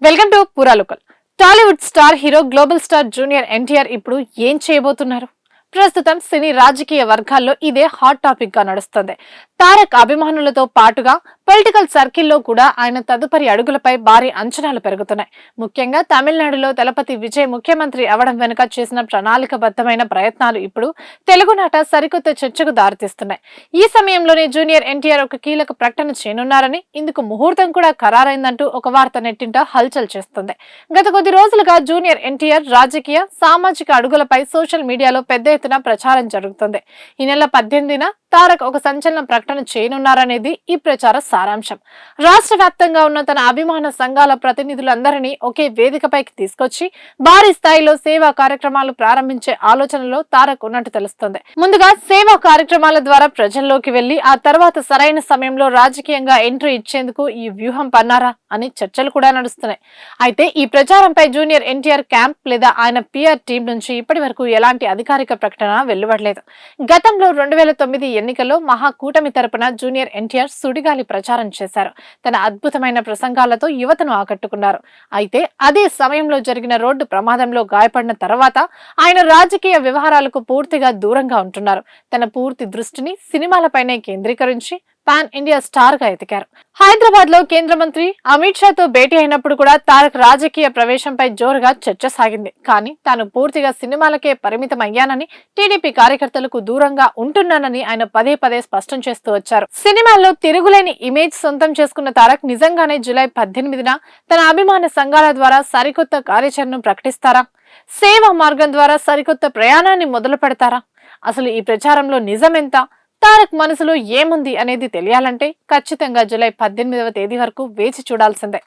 Welcome to పురాలోకల్. Tollywood star hero global star junior NTR ఇప్పుడు ఏం చేయబోతున్నారు? ప్రస్తుతం సినీ రాజకీయ వర్గాల్లో ఇదే హాట్ టాపిక్ గా నడుస్తుంది. తారక్ అభిమానులతో పాటుగా పొలిటికల్ సర్కిల్లో కూడా ఆయన తదుపరి అడుగులపై భారీ అంచనాలు పెరుగుతున్నాయి. ముఖ్యంగా తమిళనాడులో దళపతి విజయ్ ముఖ్యమంత్రి అవడం వెనుక చేసిన ప్రణాళికబద్ధమైన ప్రయత్నాలు ఇప్పుడు తెలుగునాట సరికొత్త చర్చకు దారితీస్తున్నాయి. ఈ సమయంలోనే జూనియర్ ఎన్టీఆర్ ఒక కీలక ప్రకటన చేయనున్నారని, ఇందుకు ముహూర్తం కూడా ఖరారైందంటూ ఒక వార్త నెట్టింట హల్చల్ చేస్తుంది. గత కొద్ది రోజులుగా జూనియర్ ఎన్టీఆర్ రాజకీయ సామాజిక అడుగులపై సోషల్ మీడియాలో పెద్ద ఎత్తున ప్రచారం జరుగుతుంది. ఈ నెల 18న తారక్ ఒక సంచలన ప్రకటన చేయనున్నారనేది ఈ ప్రచార సారాంశం. రాష్ట్ర వ్యాప్తంగా ఉన్న తన అభిమాన సంఘాల ప్రతినిధులందరినీ ఒకే వేదికపైకి తీసుకొచ్చి భారీ స్థాయిలో సేవా కార్యక్రమాలు ప్రారంభించే ఆలోచనలో తారక్ ఉన్నట్టు తెలుస్తుంది. ముందుగా సేవా కార్యక్రమాల ద్వారా ప్రజల్లోకి వెళ్లి ఆ తర్వాత సరైన సమయంలో రాజకీయంగా ఎంట్రీ ఇచ్చేందుకు ఈ వ్యూహం పన్నారా అని చర్చలు కూడా నడుస్తున్నాయి. అయితే ఈ ప్రచారంపై జూనియర్ ఎన్టీఆర్ క్యాంప్ లేదా ఆయన పిఆర్ టీం నుంచి ఇప్పటి వరకు ఎలాంటి అధికారిక ప్రకటన వెలువడలేదు. గతంలో 2009 ఎన్నికల్లో మహాకూటమి తరపున జూనియర్ ఎన్టీఆర్ సుడిగాలి ప్రచారం చేశారు. తన అద్భుతమైన ప్రసంగాలతో యువతను ఆకట్టుకున్నారు. అయితే అదే సమయంలో జరిగిన రోడ్డు ప్రమాదంలో గాయపడిన తర్వాత ఆయన రాజకీయ వ్యవహారాలకు పూర్తిగా దూరంగా ఉంటున్నారు. తన పూర్తి దృష్టిని సినిమాలపైనే కేంద్రీకరించి పాన్ ఇండియా స్టార్ గా ఎదిగారు. హైదరాబాద్ లో కేంద్ర మంత్రి అమిత్ షాతో భేటీ అయినప్పుడు కూడా తారక్ రాజకీయ ప్రవేశంపై జోరుగా చర్చ సాగింది. కానీ తాను పూర్తిగా సినిమాలకే పరిమితం అయ్యానని, టీడీపీ కార్యకర్తలకు దూరంగా ఉంటున్నానని ఆయన పదే పదే స్పష్టం చేస్తూ వచ్చారు. సినిమాల్లో తిరుగులేని ఇమేజ్ సొంతం చేసుకున్న తారక్ నిజంగానే జూలై 18న తన అభిమాన సంఘాల ద్వారా సరికొత్త కార్యాచరణను ప్రకటిస్తారా? సేవా మార్గం ద్వారా సరికొత్త ప్రయాణాన్ని మొదలు పెడతారా? అసలు ఈ ప్రచారంలో నిజమెంత? తారక్ మనసులో ఏముంది అనేది తెలియాలంటే ఖచ్చితంగా జూలై 18వ తేదీ వరకు వేచి చూడాల్సిందే.